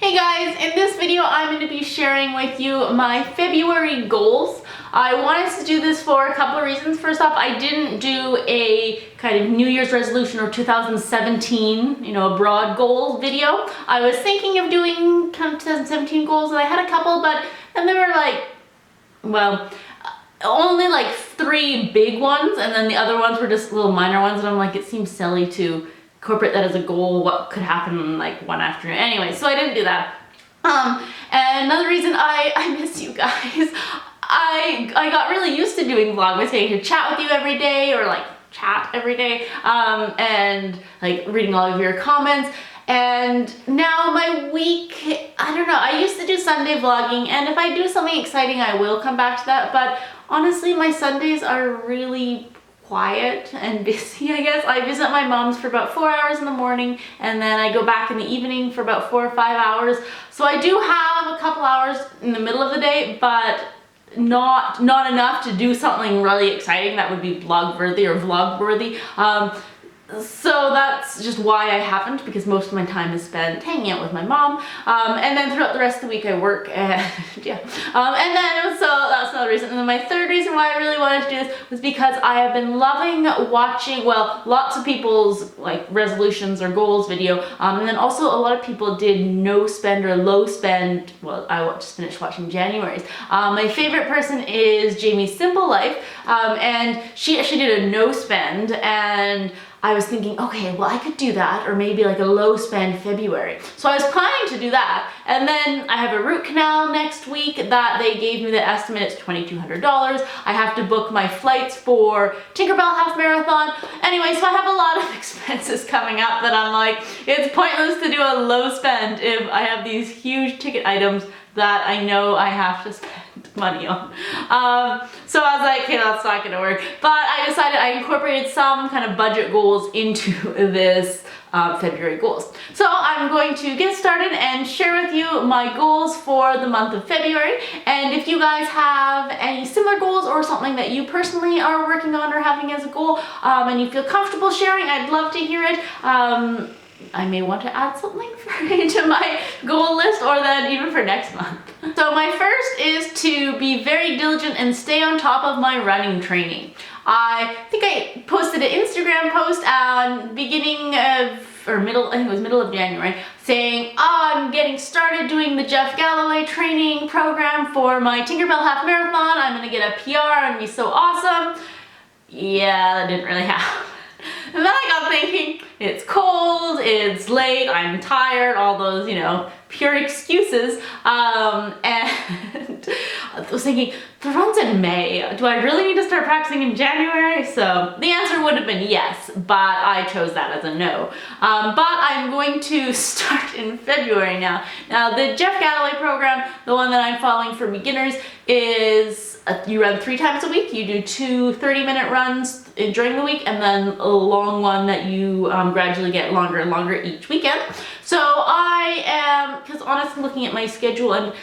Hey guys, in this video I'm going to be sharing with you my February goals. I wanted to do this for a couple of reasons. First off, I didn't do a kind of New Year's resolution or 2017, a broad goals video. I was thinking of doing kind of 2017 goals, and I had a couple, and they were only like 3 big ones, and then the other ones were just little minor ones, and I'm like, it seems silly to incorporate that as a goal. What could happen like one afternoon? Anyway, so I didn't do that. And another reason I miss you guys. I got really used to doing Vlogmas, getting to chat with you every day, or like chat every day, and like reading all of your comments. And now my week, I don't know, I used to do Sunday vlogging, and if I do something exciting I will come back to that, but honestly my Sundays are really quiet and busy, I guess. I visit my mom's for about 4 hours in the morning, and then I go back in the evening for about 4 or 5 hours. So I do have a couple hours in the middle of the day, but not enough to do something really exciting that would be vlog-worthy or vlog-worthy. So that's just why I haven't, because most of my time is spent hanging out with my mom, and then throughout the rest of the week I work, and yeah, and then so that's another reason. And then my third reason why I really wanted to do this was because I have been loving watching, well, lots of people's like resolutions or goals video, and then also a lot of people did no spend or low spend. Well, I just finished watching January's. My favorite person is Jamie's Simple Life, and she actually did a no spend, and I was thinking, okay, well I could do that, or maybe like a low spend February. So I was planning to do that, and then I have a root canal next week that they gave me the estimate, it's $2,200. I have to book my flights for Tinkerbell Half Marathon. Anyway, so I have a lot of expenses coming up that I'm like, it's pointless to do a low spend if I have these huge ticket items that I know I have to spend money on. So I was like, okay, that's not gonna work. But I decided I incorporated some kind of budget goals into this February goals. So I'm going to get started and share with you my goals for the month of February. And if you guys have any similar goals or something that you personally are working on or having as a goal, and you feel comfortable sharing, I'd love to hear it. I may want to add something to my goal list, or then even for next month. So my first is to be very diligent and stay on top of my running training. I think I posted an Instagram post beginning of, or middle, I think it was middle of January, saying, oh, I'm getting started doing the Jeff Galloway training program for my Tinkerbell Half Marathon. I'm gonna get a PR and be so awesome. Yeah, that didn't really happen. And then I got thinking, it's cold, it's late, I'm tired, all those, pure excuses. And I was thinking, the run's in May. Do I really need to start practicing in January? So the answer would have been yes, but I chose that as a no. But I'm going to start in February now. Now the Jeff Galloway program, the one that I'm following for beginners, is you run 3 times a week. You do 2 30-minute runs during the week, and then a long one that you gradually get longer and longer each weekend. So I am, because honestly looking at my schedule, and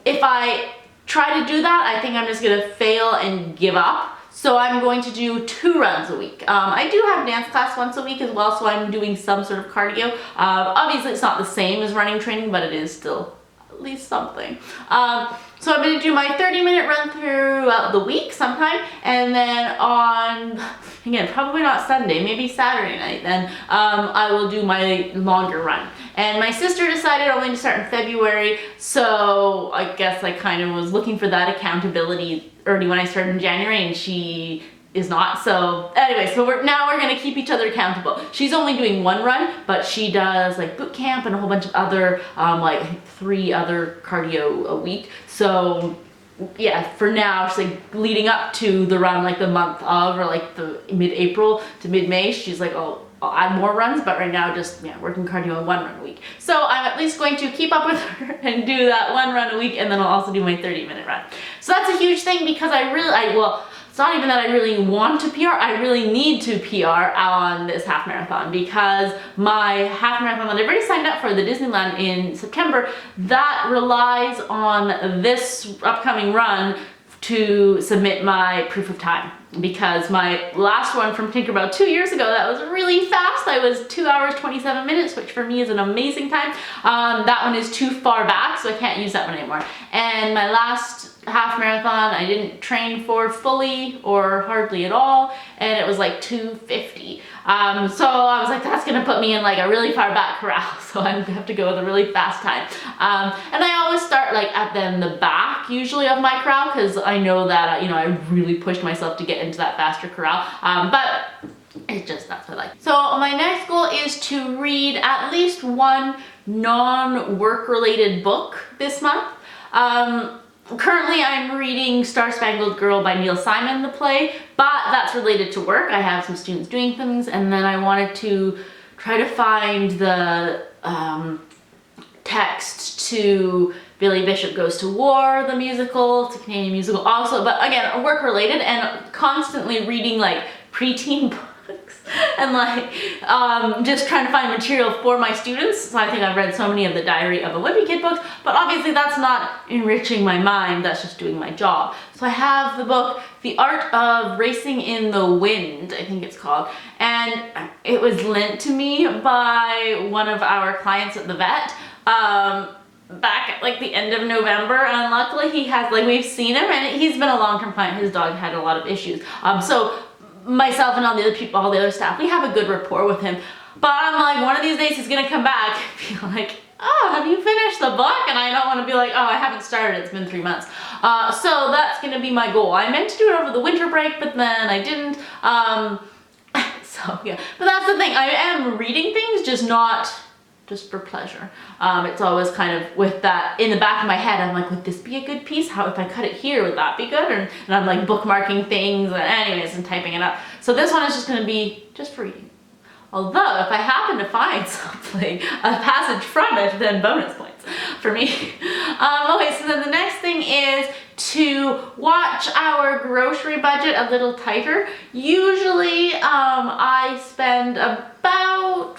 if I try to do that, I think I'm just gonna fail and give up. So I'm going to do 2 runs a week. I do have dance class once a week as well, so I'm doing some sort of cardio. Obviously it's not the same as running training, but it is still at least something. So I'm going to do my 30-minute run throughout the week sometime, and then on, again, probably not Sunday, maybe Saturday night, then I will do my longer run. And my sister decided only to start in February, so I guess I kind of was looking for that accountability already when I started in January, and she is not. So anyway, so we're gonna keep each other accountable. She's only doing 1 run, but she does like boot camp and a whole bunch of other, like 3 other cardio a week. So yeah, for now, she's like leading up to the run, like the month of, or like the mid-April to mid-May, she's like, oh, I'll add more runs, but right now just, yeah, working cardio on 1 run a week. So I'm at least going to keep up with her and do that 1 run a week, and then I'll also do my 30-minute run. So that's a huge thing, because well, it's not even that I really want to PR, I really need to PR on this half marathon, because my half marathon that I've already signed up for, the Disneyland in September, that relies on this upcoming run to submit my proof of time, because my last one from Tinkerbell 2 years ago, that was really fast. I was 2 hours 27 minutes, which for me is an amazing time. That one is too far back, so I can't use that one anymore. And my last half marathon I didn't train for fully or hardly at all, and it was like 2:50. So I was like, that's gonna put me in like a really far back corral, so I have to go with a really fast time. And I always start like at the back usually of my corral, because I know that you know, I really pushed myself to get into that faster corral. But it's just, that's what I like. So my next goal is to read at least one non-work related book this month. Currently I'm reading Star Spangled Girl by Neil Simon, the play, but that's related to work. I have some students doing things, and then I wanted to try to find the text to Billy Bishop Goes to War, the musical. It's a Canadian musical also, but again, work related, and constantly reading like preteen books and like just trying to find material for my students. So I think I've read so many of the Diary of a Wimpy Kid books, but obviously that's not enriching my mind, that's just doing my job. So I have the book The Art of Racing in the Wind, I think it's called, and it was lent to me by one of our clients at the vet back at like the end of November, and luckily he has, like, we've seen him and he's been a long-term client. His dog had a lot of issues, so myself and all the other people, all the other staff, we have a good rapport with him. But I'm like, one of these days he's gonna come back and be like, oh, have you finished the book? And I don't want to be like, oh, I haven't started, it's been 3 months. So that's gonna be my goal. I meant to do it over the winter break, but then I didn't. So yeah, but that's the thing, I am reading things, just not just for pleasure. It's always kind of with that in the back of my head. I'm like, would this be a good piece? How, if I cut it here, would that be good? And I'm like bookmarking things and anyways and typing it up. So this one is just gonna be just for reading. Although if I happen to find something, a passage from it, then bonus points for me. Okay, so then the next thing is to watch our grocery budget a little tighter. Usually I spend about,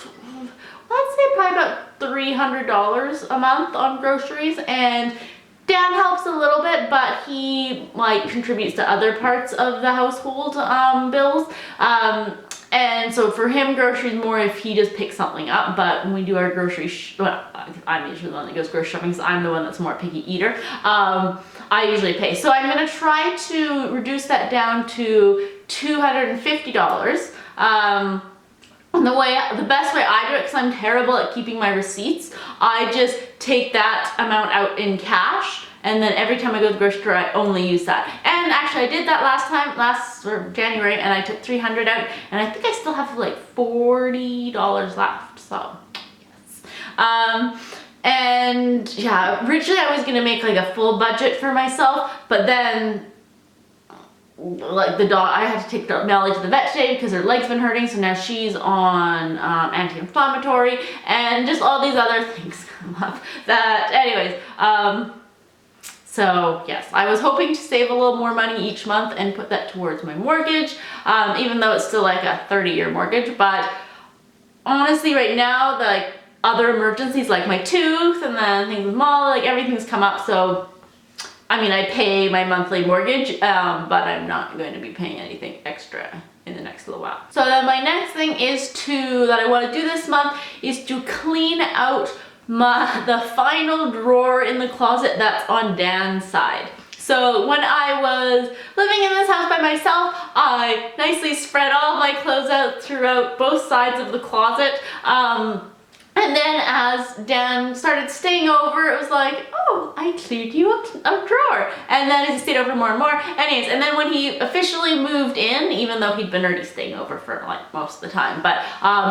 let's say probably about $300 a month on groceries, and Dan helps a little bit, but he like contributes to other parts of the household bills. And so for him, groceries more if he just picks something up, but when we do our grocery, well, I'm usually the one that goes grocery shopping, because I'm the one that's more picky eater. I usually pay. So I'm gonna try to reduce that down to $250. And the best way I do it, because I'm terrible at keeping my receipts, I just take that amount out in cash, and then every time I go to the grocery store, I only use that. And actually I did that last January, and I took $300 out, and I think I still have like $40 left, so yes. And yeah, originally I was gonna make like a full budget for myself, but then like the dog, I had to take Melly to the vet today because her leg's been hurting, so now she's on anti-inflammatory, and just all these other things come up that anyways, so yes, I was hoping to save a little more money each month and put that towards my mortgage, even though it's still like a 30-year mortgage. But honestly right now, the like other emergencies like my tooth and then things with Molly, like everything's come up, so I mean, I pay my monthly mortgage, but I'm not going to be paying anything extra in the next little while. So then my next thing is that I want to do this month is to clean out the final drawer in the closet that's on Dan's side. So when I was living in this house by myself, I nicely spread all my clothes out throughout both sides of the closet. And then as Dan started staying over, it was like, oh, I cleared you a drawer. And then as he stayed over more and more, anyways, and then when he officially moved in, even though he'd been already staying over for like most of the time, but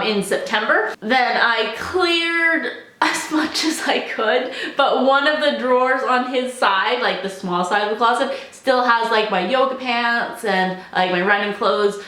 in September, then I cleared as much as I could, but one of the drawers on his side, like the small side of the closet, still has like my yoga pants and like my running clothes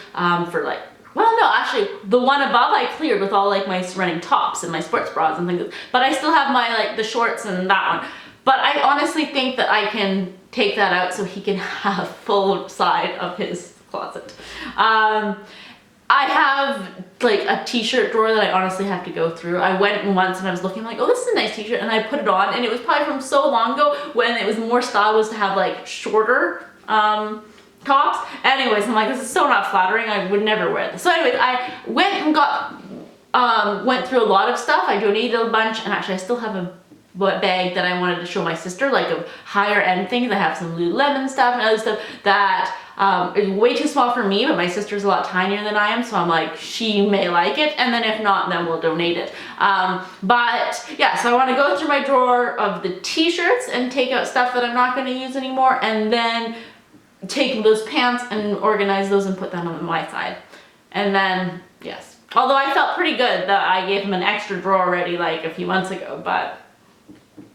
for like, well, no, actually, the one above I cleared with all like my running tops and my sports bras and things, but I still have my like the shorts and that one. But I honestly think that I can take that out so he can have full side of his closet. I have like a t-shirt drawer that I honestly have to go through. I went once and I was looking like, oh, this is a nice t-shirt, and I put it on, and it was probably from so long ago when it was more style was to have like shorter tops. Anyways, I'm like, this is so not flattering. I would never wear this. So anyways, I went and went through a lot of stuff. I donated a bunch, and actually I still have a bag that I wanted to show my sister, like of higher end things. I have some Lululemon stuff and other stuff that is way too small for me, but my sister's a lot tinier than I am, so I'm like, she may like it, and then if not, then we'll donate it. But yeah, so I want to go through my drawer of the t-shirts and take out stuff that I'm not going to use anymore, and then take those pants and organize those and put them on my side. And then, yes. Although I felt pretty good that I gave him an extra drawer already like a few months ago, but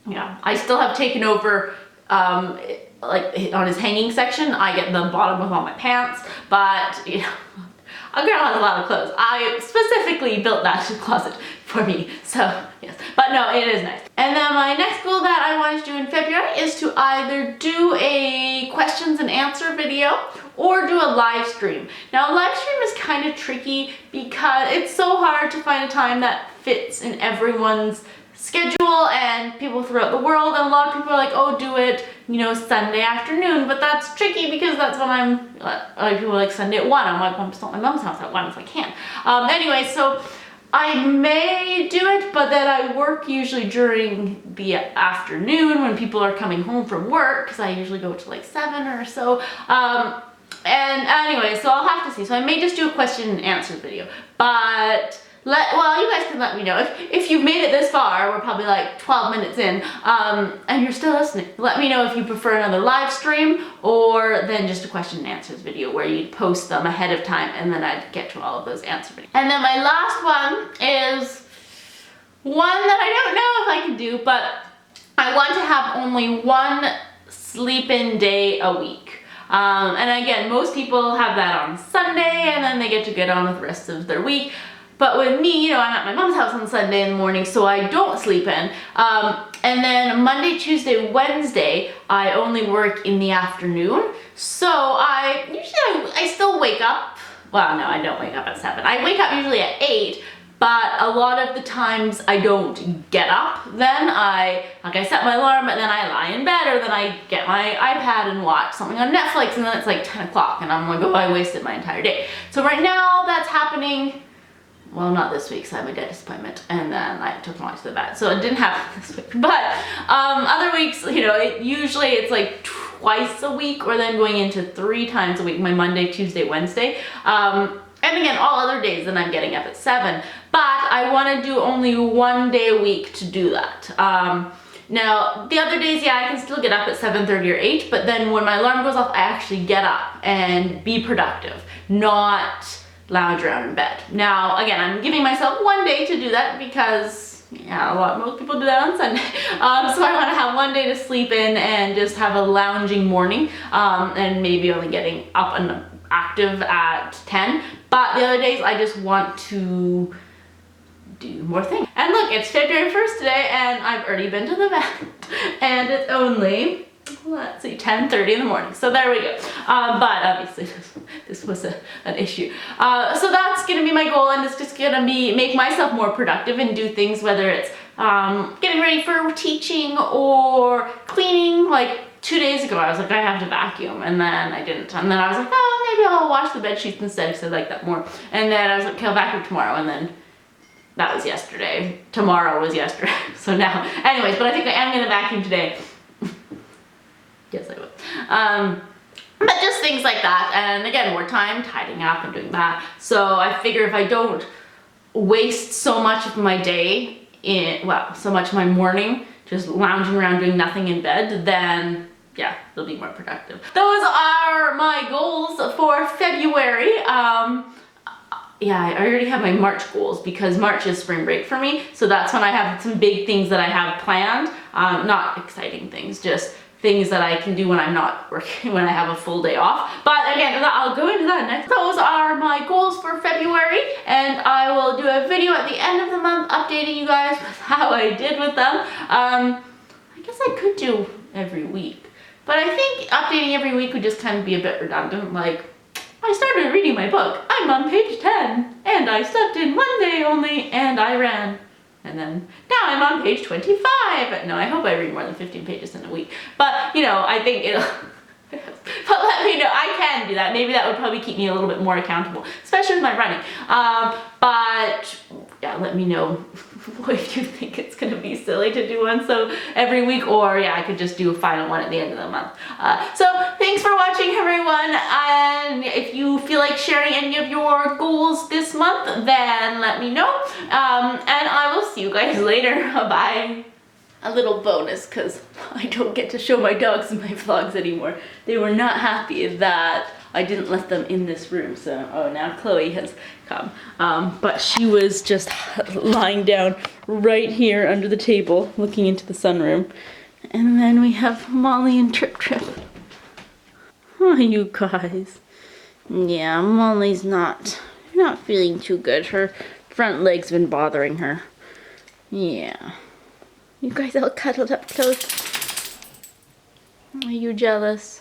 yeah, I still have taken over, like on his hanging section, I get the bottom of all my pants, but you know, a girl has a lot of clothes. I specifically built that closet for me, so yes. But no, it is nice. And then my next goal that I want to do in February is to either do a questions and answer video or do a live stream. Now, a live stream is kind of tricky because it's so hard to find a time that fits in everyone's schedule and people throughout the world, and a lot of people are like, oh, do it, you know, Sunday afternoon, but that's tricky because that's when I'm, like, people are like Sunday at 1, I'm like, well, I'm still at my mom's house at 1 if I can. Anyway, so I may do it, but then I work usually during the afternoon when people are coming home from work, because I usually go to like 7 or so. And anyway, so I'll have to see. So I may just do a question and answer video, but well, you guys can let me know. If you've made it this far, we're probably like 12 minutes in, and you're still listening. Let me know if you prefer another live stream or then just a question and answers video where you'd post them ahead of time and then I'd get to all of those answer videos. And then my last one is one that I don't know if I can do, but I want to have only one sleep-in day a week. And again, most people have that on Sunday and then they get to get on with the rest of their week. But with me, you know, I'm at my mom's house on Sunday in the morning, so I don't sleep in. And then Monday, Tuesday, Wednesday, I only work in the afternoon. So I still wake up. Well, no, I don't wake up at 7. I wake up usually at 8, but a lot of the times I don't get up then. I set my alarm, and then I lie in bed, or then I get my iPad and watch something on Netflix, and then it's like 10 o'clock, and I'm like, oh, I wasted my entire day. So right now, that's happening. Well, not this week, so I have a dentist appointment, and then I took my to the vet, so it didn't happen this week. But other weeks, you know, usually it's like twice a week, or then going into 3 times a week, my Monday, Tuesday, Wednesday. And again, all other days, then I'm getting up at 7. But I want to do only 1 day a week to do that. Now, the other days, yeah, I can still get up at 7:30 or 8, but then when my alarm goes off, I actually get up and be productive, not lounge around in bed. Now, again, I'm giving myself 1 day to do that because, yeah, most people do that on Sunday. So I want to have 1 day to sleep in and just have a lounging morning, and maybe only getting up and active at 10. But the other days, I just want to do more things. And look, it's February 1st today, and I've already been to the vet, and it's only, let's see, 10:30 in the morning. So there we go. But obviously this was an issue. So that's gonna be my goal, and it's just gonna be make myself more productive and do things, whether it's getting ready for teaching or cleaning. Like 2 days ago, I was like, I have to vacuum, and then I didn't. And then I was like, oh, maybe I'll wash the bed sheets instead because I like that more. And then I was like, okay, I'll vacuum tomorrow, and then that was yesterday. Tomorrow was yesterday. So now, anyways, but I think I am gonna vacuum today. Yes, I would. But just things like that, and again, more time tidying up and doing that. So I figure if I don't waste so much of my day so much of my morning just lounging around doing nothing in bed, then yeah, it'll be more productive. Those are my goals for February. Yeah, I already have my March goals because March is spring break for me. So that's when I have some big things that I have planned. Not exciting things, just things that I can do when I'm not working, when I have a full day off. But again, I'll go into that next. Those are my goals for February, and I will do a video at the end of the month updating you guys with how I did with them. I guess I could do every week, but I think updating every week would just kind of be a bit redundant. Like, I started reading my book, I'm on page 10, and I slept in 1 day only, and I ran. And then now I'm on page 25. No, I hope I read more than 15 pages in a week. But, you know, I think it'll But let me know. I can do that. Maybe that would probably keep me a little bit more accountable, especially with my running. But yeah, let me know if you think it's gonna be silly to do one so every week, or yeah, I could just do a final one at the end of the month. So thanks for watching, everyone, and if you feel like sharing any of your goals this month, then let me know, and I will see you guys later. Bye. A little bonus, because I don't get to show my dogs in my vlogs anymore. They were not happy that I didn't let them in this room, so, oh, now Chloe has come. But she was just lying down right here under the table, looking into the sunroom. And then we have Molly and Trip Trip. Oh, you guys. Yeah, Molly's not feeling too good. Her front leg's been bothering her. Yeah. You guys all cuddled up close. Are you jealous?